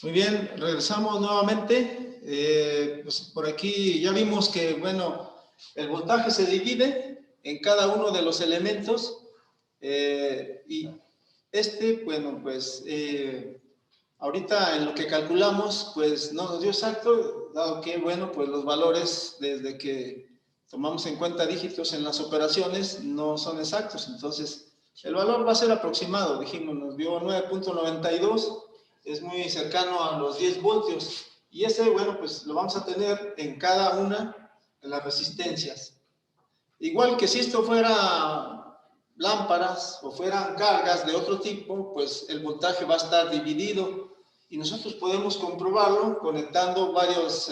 Muy bien, regresamos nuevamente. Pues por aquí ya vimos que, bueno, el voltaje se divide en cada uno de los elementos y bueno, pues ahorita en lo que calculamos, pues no nos dio exacto, dado que, bueno, pues los valores desde que tomamos en cuenta dígitos en las operaciones no son exactos, entonces el valor va a ser aproximado, dijimos, nos dio 9.92, es muy cercano a los 10 voltios, y ese, bueno, pues lo vamos a tener en cada una de las resistencias. Igual que si esto fuera lámparas o fueran cargas de otro tipo, pues el voltaje va a estar dividido y nosotros podemos comprobarlo conectando varios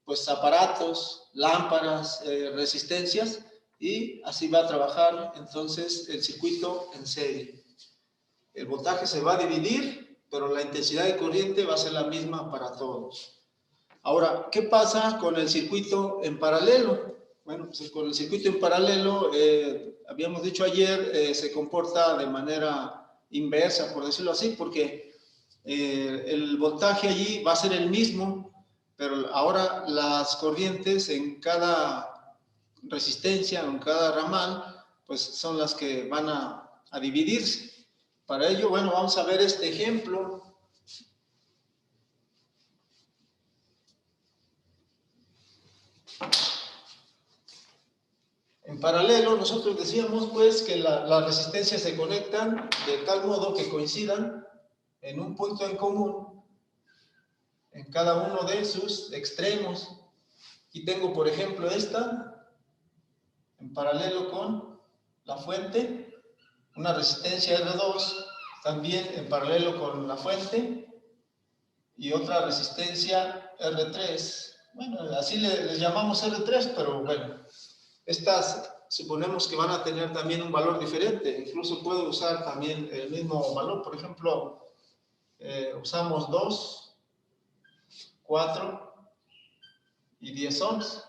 pues aparatos, lámparas, resistencias, y así va a trabajar entonces el circuito en serie. El voltaje se va a dividir, pero la intensidad de corriente va a ser la misma para todos. Ahora, ¿qué pasa con el circuito en paralelo? Bueno, pues con el circuito en paralelo, habíamos dicho ayer, se comporta de manera inversa, por decirlo así, porque el voltaje allí va a ser el mismo, pero ahora las corrientes en cada resistencia, en cada ramal, pues son las que van a dividirse. Para ello, bueno, vamos a ver este ejemplo. En paralelo, nosotros decíamos pues que las resistencias se conectan de tal modo que coincidan en un punto en común en cada uno de sus extremos. Aquí tengo, por ejemplo, esta en paralelo con la fuente, una resistencia R2 también en paralelo con la fuente y otra resistencia R3. Bueno, así les llamamos R3, pero bueno, estas suponemos que van a tener también un valor diferente, incluso puedo usar también el mismo valor, por ejemplo, usamos 2, 4 y 10 ohms.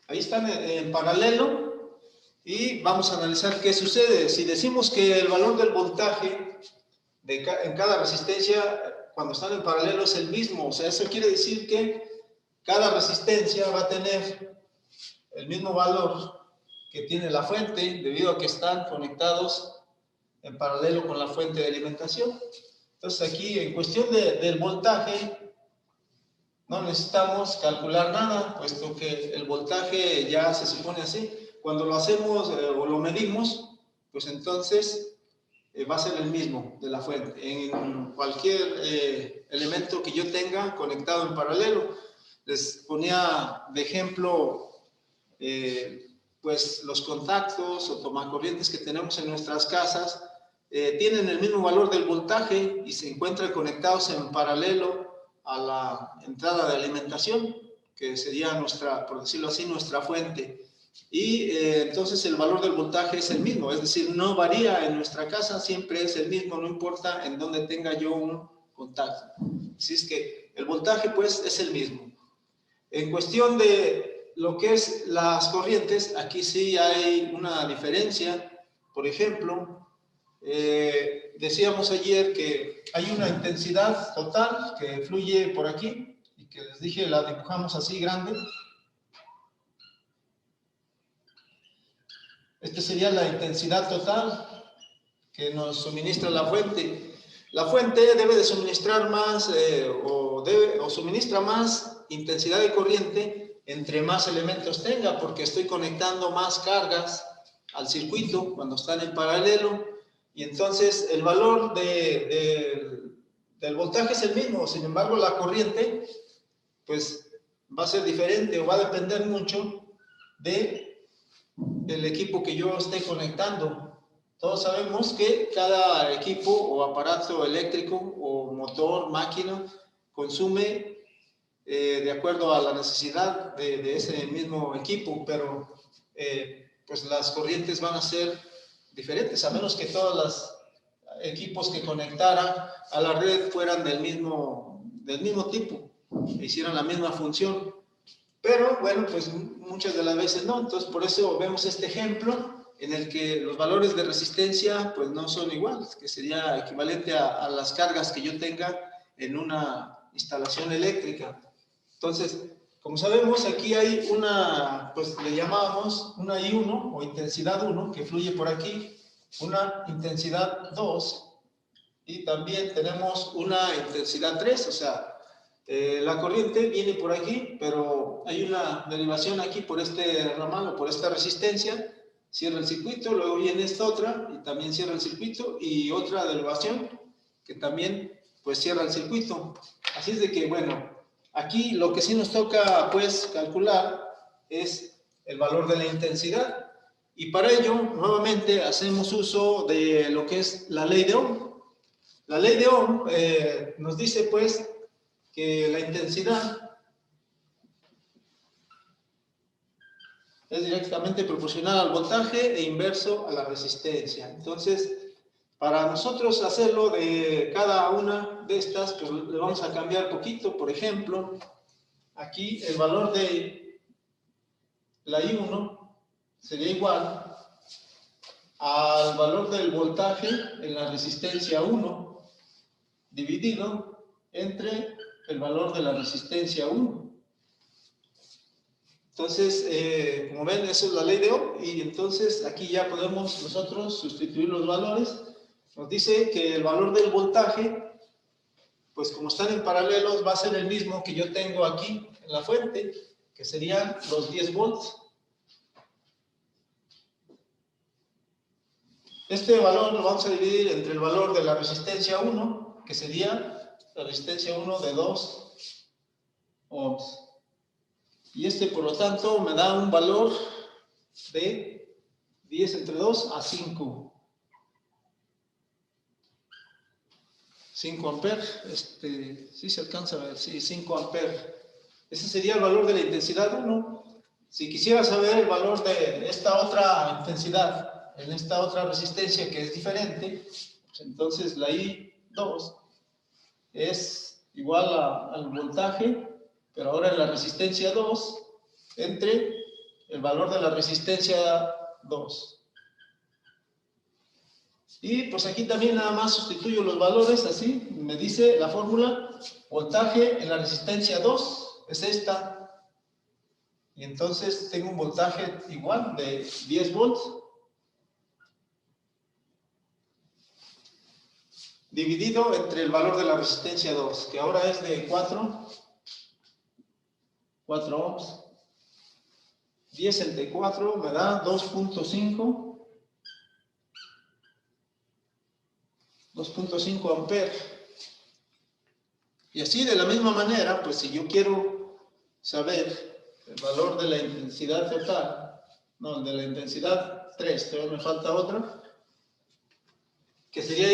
Ahí están en paralelo y vamos a analizar qué sucede. Si decimos que el valor del voltaje en cada resistencia cuando están en paralelo es el mismo, o sea, eso quiere decir que cada resistencia va a tener el mismo valor que tiene la fuente, debido a que están conectados en paralelo con la fuente de alimentación. Entonces aquí, en cuestión del voltaje, no necesitamos calcular nada, puesto que el voltaje ya se supone así. Cuando lo hacemos o lo medimos, pues entonces va a ser el mismo de la fuente, en cualquier elemento que yo tenga conectado en paralelo. Les ponía de ejemplo pues los contactos o tomacorrientes que tenemos en nuestras casas tienen el mismo valor del voltaje y se encuentran conectados en paralelo a la entrada de alimentación, que sería nuestra, por decirlo así, nuestra fuente. Y entonces el valor del voltaje es el mismo, es decir, no varía en nuestra casa, siempre es el mismo, no importa en dónde tenga yo un contacto. Así es que el voltaje pues es el mismo. En cuestión de lo que es las corrientes, aquí sí hay una diferencia. Por ejemplo, decíamos ayer que hay una intensidad total que fluye por aquí y que les dije la dibujamos así grande. Esta sería la intensidad total que nos suministra la fuente. La fuente debe de suministrar más o suministra más intensidad de corriente entre más elementos tenga, porque estoy conectando más cargas al circuito cuando están en paralelo, y entonces el valor del voltaje es el mismo. Sin embargo, la corriente pues va a ser diferente o va a depender mucho del equipo que yo esté conectando. Todos sabemos que cada equipo o aparato eléctrico o motor, máquina, consume de acuerdo a la necesidad de ese mismo equipo, pero pues las corrientes van a ser diferentes, a menos que todos los equipos que conectara a la red fueran del mismo tipo, e hicieran la misma función. Pero bueno, pues muchas de las veces no, entonces por eso vemos este ejemplo en el que los valores de resistencia pues no son iguales, que sería equivalente a las cargas que yo tenga en una instalación eléctrica. Entonces, como sabemos, aquí hay una, pues le llamamos una I1 o intensidad 1 que fluye por aquí, una intensidad 2 y también tenemos una intensidad 3, o sea, la corriente viene por aquí, pero hay una derivación aquí por este ramal o por esta resistencia, cierra el circuito, luego viene esta otra y también cierra el circuito y otra derivación que también pues cierra el circuito. Así es de que, bueno, aquí lo que sí nos toca pues calcular es el valor de la intensidad y para ello nuevamente hacemos uso de lo que es la ley de Ohm. La ley de Ohm nos dice pues que la intensidad es directamente proporcional al voltaje e inverso a la resistencia. Entonces, para nosotros hacerlo de cada una de estas, pues le vamos a cambiar poquito. Por ejemplo, aquí el valor de la I1 sería igual al valor del voltaje en la resistencia 1 dividido entre el valor de la resistencia 1. Entonces, como ven, esa es la ley de Ohm y entonces aquí ya podemos nosotros sustituir los valores. Nos dice que el valor del voltaje, pues como están en paralelos, va a ser el mismo que yo tengo aquí en la fuente, que serían los 10 volts. Este valor lo vamos a dividir entre el valor de la resistencia 1, que sería la resistencia 1 de 2 ohms. Y este, por lo tanto, me da un valor de 10 entre 2 a 5. 5 amperes. Sí se alcanza a ver, sí, 5 amperes. Ese sería el valor de la intensidad 1. Si quisiera saber el valor de esta otra intensidad, en esta otra resistencia que es diferente, pues entonces la I2 es igual al voltaje, pero ahora en la resistencia 2, entre el valor de la resistencia 2. Y pues aquí también nada más sustituyo los valores, así, me dice la fórmula, voltaje en la resistencia 2 es esta. Y entonces tengo un voltaje igual de 10 volts. Dividido entre el valor de la resistencia 2, que ahora es de 4 ohms. 10 entre 4 me da 2.5 amperes. Y así de la misma manera, pues si yo quiero saber el valor de la intensidad total, no, de la intensidad 3, todavía me falta otra, que sería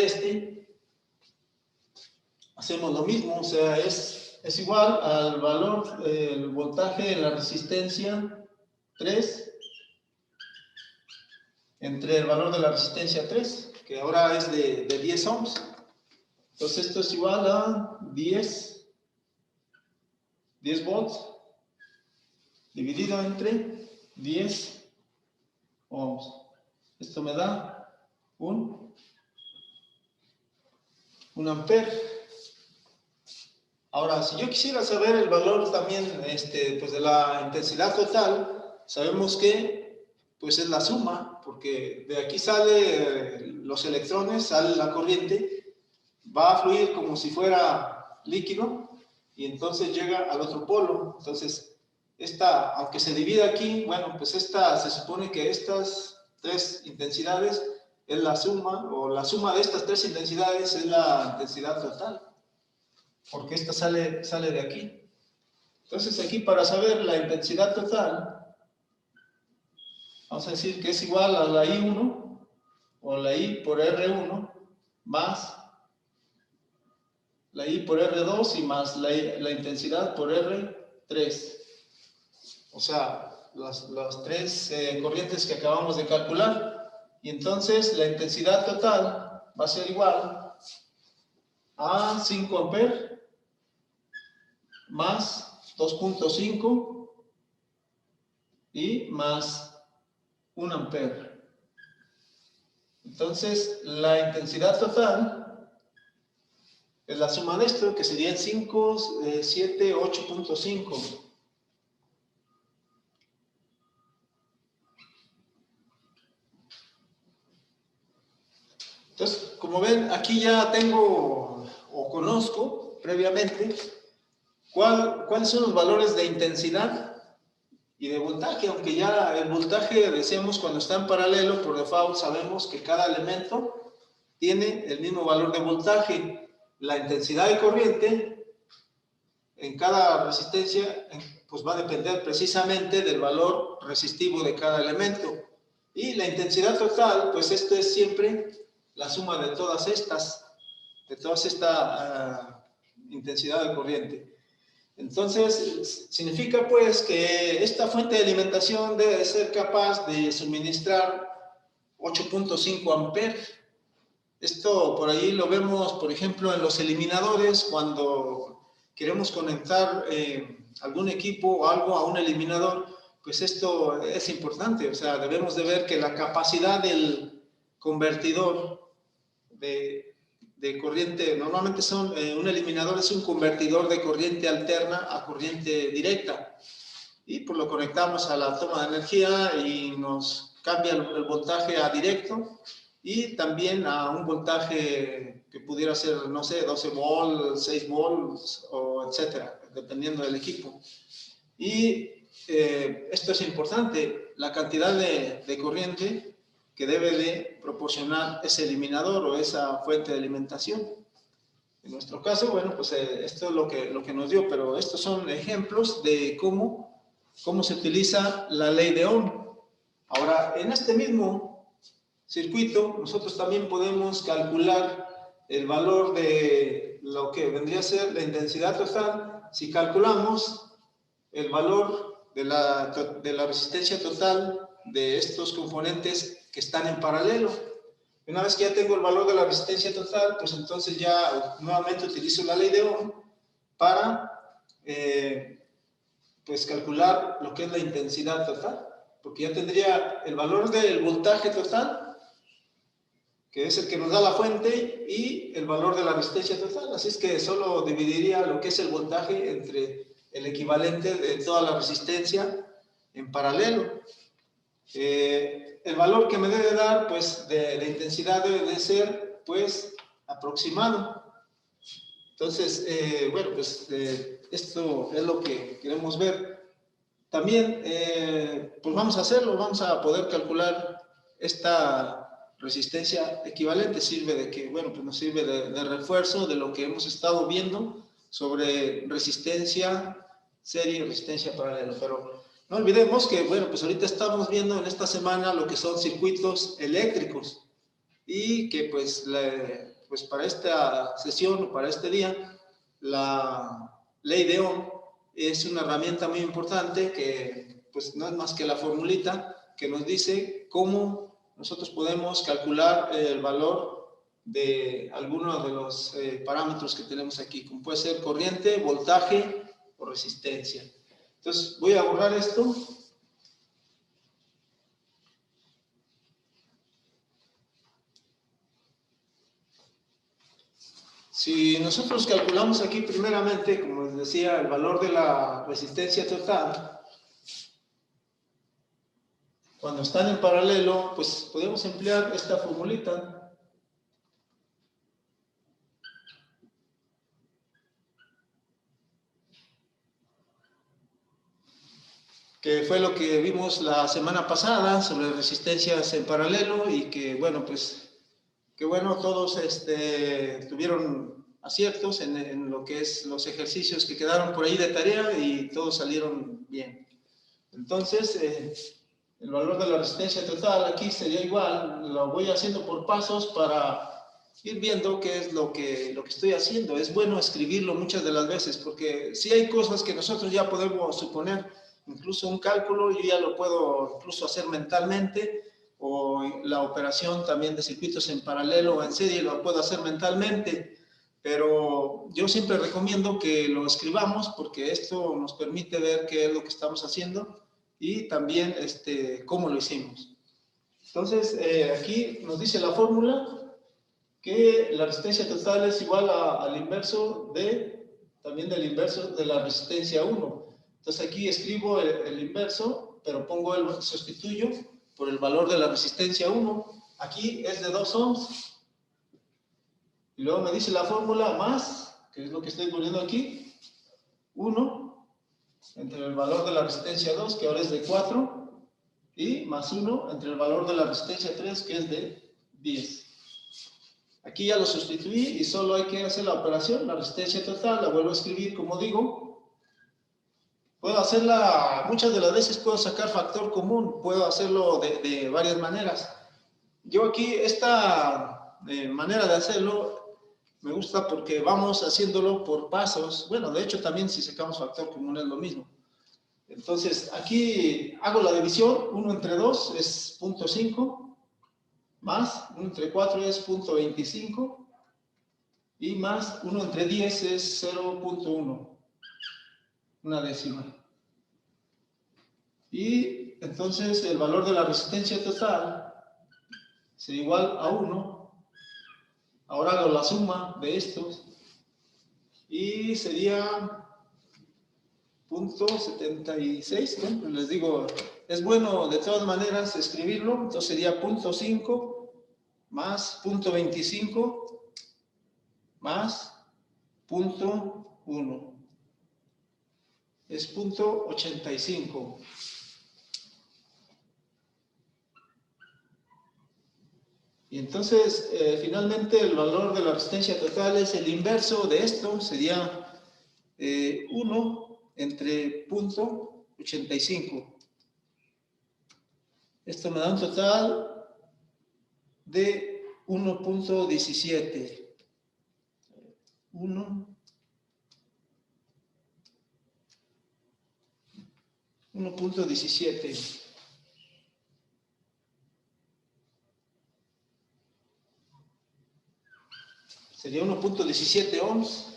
hacemos lo mismo, o sea, es igual al valor del voltaje en la resistencia 3 entre el valor de la resistencia 3, que ahora es de 10 ohms. Entonces esto es igual a 10 volts dividido entre 10 ohms. Esto me da un ampere. Ahora, si yo quisiera saber el valor también pues de la intensidad total, sabemos que pues es la suma, porque de aquí sale los electrones, sale la corriente, va a fluir como si fuera líquido y entonces llega al otro polo. Entonces, esta, aunque se divida aquí, bueno, pues se supone que estas tres intensidades es la suma, o la suma de estas tres intensidades es la intensidad total, porque esta sale de aquí. Entonces aquí para saber la intensidad total, vamos a decir que es igual a la I1, o la I por R1, más la I por R2 y más la intensidad por R3. O sea, las tres corrientes que acabamos de calcular. Y entonces la intensidad total va a ser igual a 5 amperes más 2.5 y más 1 ampere. Entonces, la intensidad total es la suma de esto, que serían 5, 7, 8.5. Entonces, como ven, aquí ya tengo o conozco previamente cuáles son los valores de intensidad y de voltaje, aunque ya el voltaje, decíamos, cuando está en paralelo, por default sabemos que cada elemento tiene el mismo valor de voltaje. La intensidad de corriente en cada resistencia pues va a depender precisamente del valor resistivo de cada elemento. Y la intensidad total, pues esto es siempre la suma de todas esta intensidad de corriente. Entonces, significa pues que esta fuente de alimentación debe ser capaz de suministrar 8.5 amperes. Esto por ahí lo vemos, por ejemplo, en los eliminadores, cuando queremos conectar algún equipo o algo a un eliminador, pues esto es importante. O sea, debemos de ver que la capacidad del convertidor de corriente, normalmente un eliminador es un convertidor de corriente alterna a corriente directa. Y pues lo conectamos a la toma de energía y nos cambia el voltaje a directo y también a un voltaje que pudiera ser, no sé, 12 volts, 6 volts, o etcétera, dependiendo del equipo. Y esto es importante, la cantidad de corriente que debe de proporcionar ese eliminador o esa fuente de alimentación. En nuestro caso, bueno, pues esto es lo que nos dio, pero estos son ejemplos de cómo se utiliza la ley de Ohm. Ahora, en este mismo circuito, nosotros también podemos calcular el valor de lo que vendría a ser la intensidad total. Si calculamos el valor de la resistencia total de estos componentes que están en paralelo. Una vez que ya tengo el valor de la resistencia total, pues entonces ya nuevamente utilizo la ley de Ohm para pues calcular lo que es la intensidad total, porque ya tendría el valor del voltaje total, que es el que nos da la fuente, y el valor de la resistencia total. Así es que solo dividiría lo que es el voltaje entre el equivalente de toda la resistencia en paralelo. El valor que me debe dar, pues, de intensidad debe de ser, pues, aproximado. Entonces, bueno, pues, esto es lo que queremos ver. También, pues vamos a hacerlo, vamos a poder calcular esta resistencia equivalente. Sirve de que, bueno, pues nos sirve de refuerzo de lo que hemos estado viendo sobre resistencia serie y resistencia paralela. Pero no olvidemos que, bueno, pues ahorita estamos viendo en esta semana lo que son circuitos eléctricos y que pues, pues para esta sesión o para este día, la ley de Ohm es una herramienta muy importante que pues no es más que la formulita que nos dice cómo nosotros podemos calcular el valor de algunos de los parámetros que tenemos aquí, como puede ser corriente, voltaje o resistencia. Entonces voy a borrar esto. Si nosotros calculamos aquí primeramente, como les decía, el valor de la resistencia total, cuando están en paralelo, pues podemos emplear esta formulita. Que fue lo que vimos la semana pasada sobre resistencias en paralelo y que, bueno, pues, que bueno, todos tuvieron aciertos en lo que es los ejercicios que quedaron por ahí de tarea y todos salieron bien. Entonces, el valor de la resistencia total aquí sería igual, lo voy haciendo por pasos para ir viendo qué es lo que estoy haciendo. Es bueno escribirlo muchas de las veces porque sí hay cosas que nosotros ya podemos suponer, incluso un cálculo yo ya lo puedo incluso hacer mentalmente, o la operación también de circuitos en paralelo o en serie lo puedo hacer mentalmente, pero yo siempre recomiendo que lo escribamos porque esto nos permite ver qué es lo que estamos haciendo y también cómo lo hicimos. Entonces, aquí nos dice la fórmula que la resistencia total es igual al inverso también del inverso de la resistencia 1. Entonces aquí escribo el inverso, pero sustituyo por el valor de la resistencia 1. Aquí es de 2 ohms. Y luego me dice la fórmula más, que es lo que estoy poniendo aquí, 1 entre el valor de la resistencia 2, que ahora es de 4, y más 1 entre el valor de la resistencia 3, que es de 10. Aquí ya lo sustituí y solo hay que hacer la operación, la resistencia total, la vuelvo a escribir como digo. Puedo hacerla, muchas de las veces puedo sacar factor común, puedo hacerlo de varias maneras. Yo aquí esta manera de hacerlo me gusta porque vamos haciéndolo por pasos. Bueno, de hecho también si sacamos factor común es lo mismo. Entonces aquí hago la división, 1 entre 2 es 0.5. Más 1 entre 4 es 0.25 y más 1 entre 10 es 0.1, una décima. Y entonces el valor de la resistencia total sería igual a 1. Ahora hago la suma de estos y sería 0.76. Bueno, les digo, es bueno de todas maneras escribirlo. Entonces sería 0.5 más 0.25 más 0.1 es 0.85. Y entonces finalmente el valor de la resistencia total es el inverso de esto, sería 1 entre 0.85. Esto me da un total de 1.17. 1.17. Sería 1.17 ohms.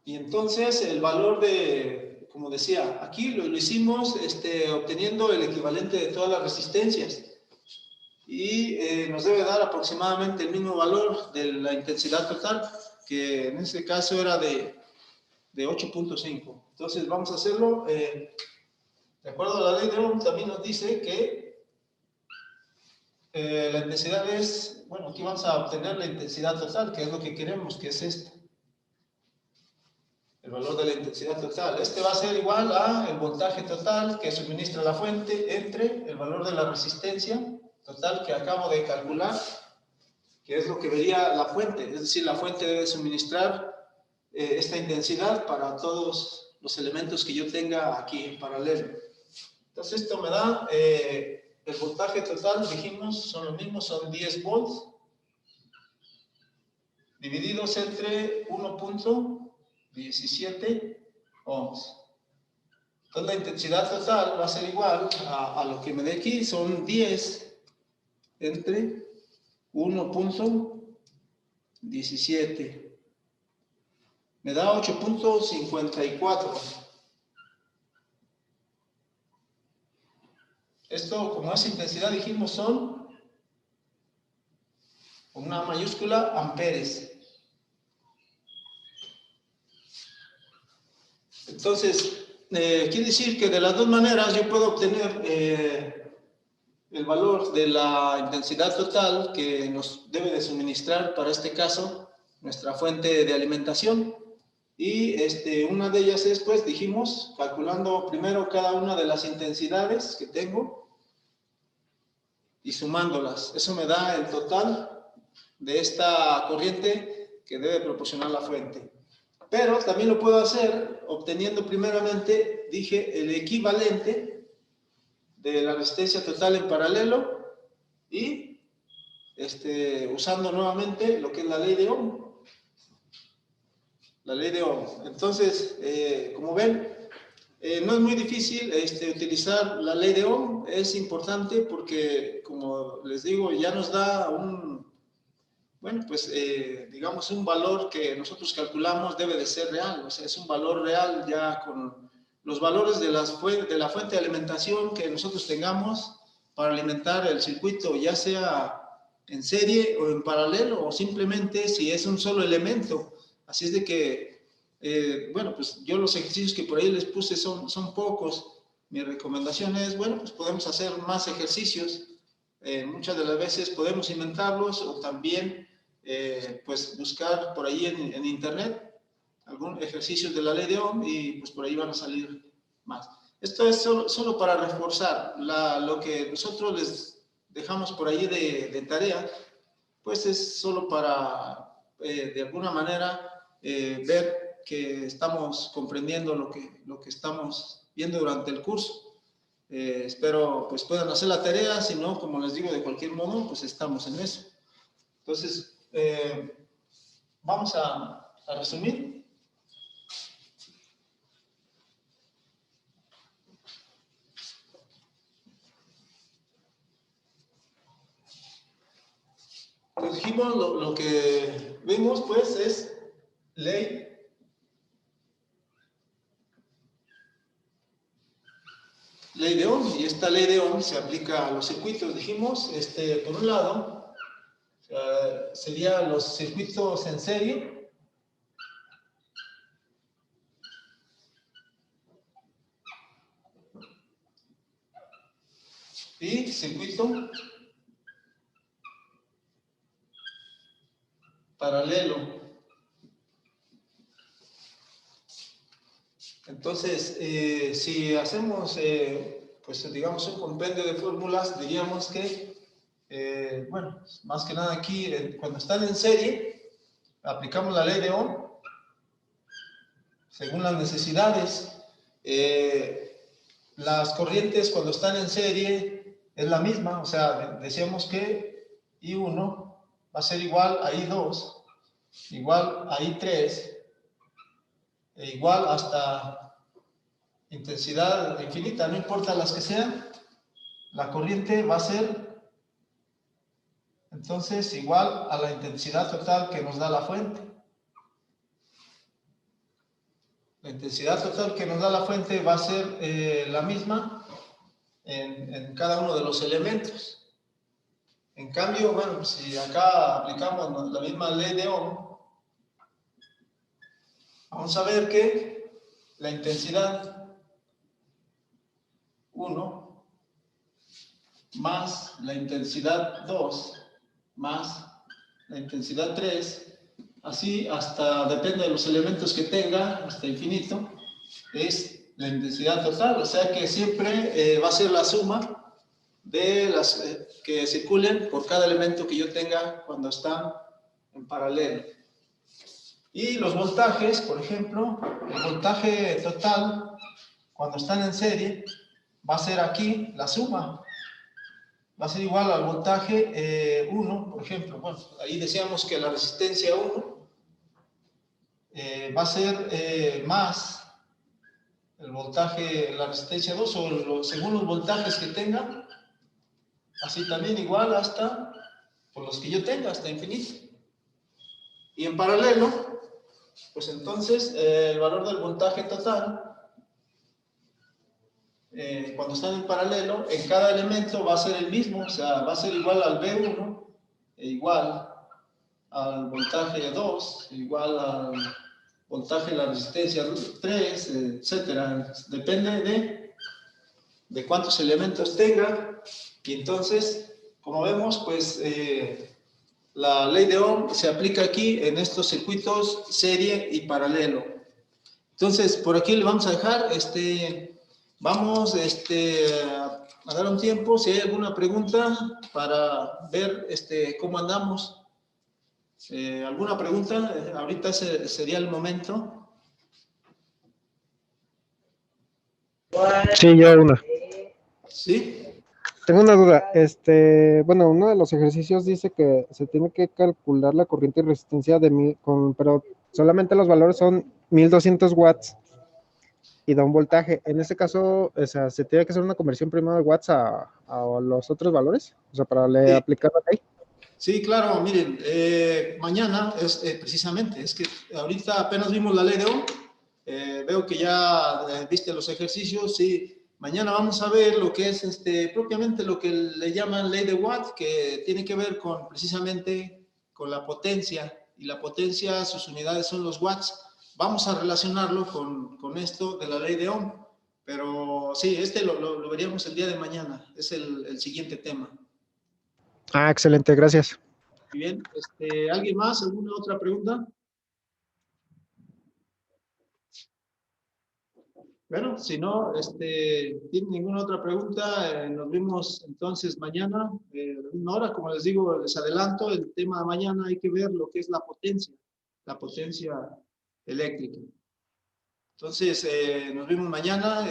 Y entonces el valor de, como decía, aquí lo hicimos obteniendo el equivalente de todas las resistencias. Y nos debe dar aproximadamente el mismo valor de la intensidad total, que en este caso era de 8.5. Entonces vamos a hacerlo, de acuerdo a la ley de Ohm, también nos dice que la intensidad es, bueno, aquí vamos a obtener la intensidad total, que es lo que queremos, que es esta. El valor de la intensidad total. Este va a ser igual a el voltaje total que suministra la fuente entre el valor de la resistencia total que acabo de calcular, que es lo que vería la fuente. Es decir, la fuente debe suministrar esta intensidad para todos los elementos que yo tenga aquí en paralelo. Entonces esto me da el voltaje total, dijimos, son los mismos, son 10 volts, divididos entre 1.17 ohms. Entonces la intensidad total va a ser igual a lo que me dé aquí, son 10 entre 1.17. Me da 8.54. Esto, como es intensidad, dijimos, son con una mayúscula amperes. Entonces, quiere decir que de las dos maneras yo puedo obtener el valor de la intensidad total que nos debe de suministrar, para este caso, nuestra fuente de alimentación. Y una de ellas es, pues, dijimos, calculando primero cada una de las intensidades que tengo y sumándolas. Eso me da el total de esta corriente que debe proporcionar la fuente. Pero también lo puedo hacer obteniendo primeramente, dije, el equivalente de la resistencia total en paralelo y usando nuevamente lo que es la ley de Ohm. La ley de Ohm. Entonces, como ven, no es muy difícil utilizar la ley de Ohm. Es importante porque, como les digo, ya nos da digamos, un valor que nosotros calculamos debe de ser real. O sea, es un valor real ya con los valores de la fuente de alimentación que nosotros tengamos para alimentar el circuito, ya sea en serie o en paralelo, o simplemente si es un solo elemento. Así es de que, bueno, pues yo los ejercicios que por ahí les puse son pocos. Mi recomendación es, bueno, pues podemos hacer más ejercicios. Muchas de las veces podemos inventarlos o también, pues buscar por ahí en internet algunos ejercicios de la ley de Ohm y pues por ahí van a salir más. Esto es solo para reforzar lo que nosotros les dejamos por ahí de tarea, pues es solo para, de alguna manera, ver que estamos comprendiendo lo que estamos viendo durante el curso. Espero pues puedan hacer la tarea, si no, como les digo, de cualquier modo, pues estamos en eso. Entonces, vamos a resumir. Entonces dijimos, lo que vimos pues es ley de Ohm, y esta ley de Ohm se aplica a los circuitos. Dijimos, por un lado, serían los circuitos en serie, y circuito paralelo. Entonces, si hacemos, pues digamos, un compendio de fórmulas, diríamos que, bueno, más que nada aquí, cuando están en serie, aplicamos la ley de Ohm según las necesidades. Las corrientes cuando están en serie es la misma, o sea, decíamos que I1 va a ser igual a I2, igual a I3, e igual hasta intensidad infinita, no importa las que sean, la corriente va a ser entonces igual a la intensidad total que nos da la fuente. La intensidad total que nos da la fuente va a ser la misma en cada uno de los elementos. En cambio, bueno, si acá aplicamos la misma ley de Ohm, vamos a ver que la intensidad 1 más la intensidad 2 más la intensidad 3, así hasta, depende de los elementos que tenga, hasta infinito, es la intensidad total. O sea que siempre va a ser la suma de las que circulen por cada elemento que yo tenga cuando están en paralelo. Y los voltajes, por ejemplo, el voltaje total cuando están en serie va a ser aquí la suma, va a ser igual al voltaje 1, por ejemplo. Bueno, ahí decíamos que la resistencia 1 va a ser más el voltaje, la resistencia 2, o según los voltajes que tenga, así también igual hasta, por los que yo tenga, hasta infinito. Y en paralelo, pues entonces el valor del voltaje total, cuando están en paralelo, en cada elemento va a ser el mismo, o sea, va a ser igual al V1, e igual al voltaje 2, igual al voltaje de la resistencia 3, etcétera. Depende de cuántos elementos tenga. Y entonces, como vemos, pues la ley de Ohm se aplica aquí en estos circuitos serie y paralelo. Entonces, por aquí le vamos a dejar, vamos a dar un tiempo, si hay alguna pregunta, para ver cómo andamos. ¿Alguna pregunta? Ahorita sería el momento. Sí, yo una. ¿Sí? Tengo una duda. Bueno, uno de los ejercicios dice que se tiene que calcular la corriente y resistencia pero solamente los valores son 1200 watts y da un voltaje. En este caso, o sea, se tiene que hacer una conversión primero de watts a los otros valores, o sea, para Sí. aplicar la ley. Sí, claro, miren, mañana es precisamente, es que ahorita apenas vimos la ley de Ohm Veo que ya viste los ejercicios y mañana vamos a ver lo que es propiamente lo que le llaman ley de Watt, que tiene que ver con precisamente con la potencia, y la potencia, sus unidades son los watts. Vamos a relacionarlo con esto de la ley de Ohm, pero sí, lo veríamos el día de mañana, es el siguiente tema. Ah, excelente, gracias. Muy bien, ¿alguien más? ¿Alguna otra pregunta? Bueno, si no, tiene ninguna otra pregunta, nos vemos entonces mañana, una hora, como les digo, les adelanto, el tema de mañana hay que ver lo que es la potencia eléctrica. Entonces, nos vemos mañana,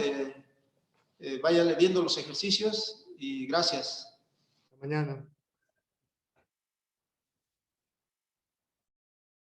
váyanle viendo los ejercicios y gracias. Hasta mañana.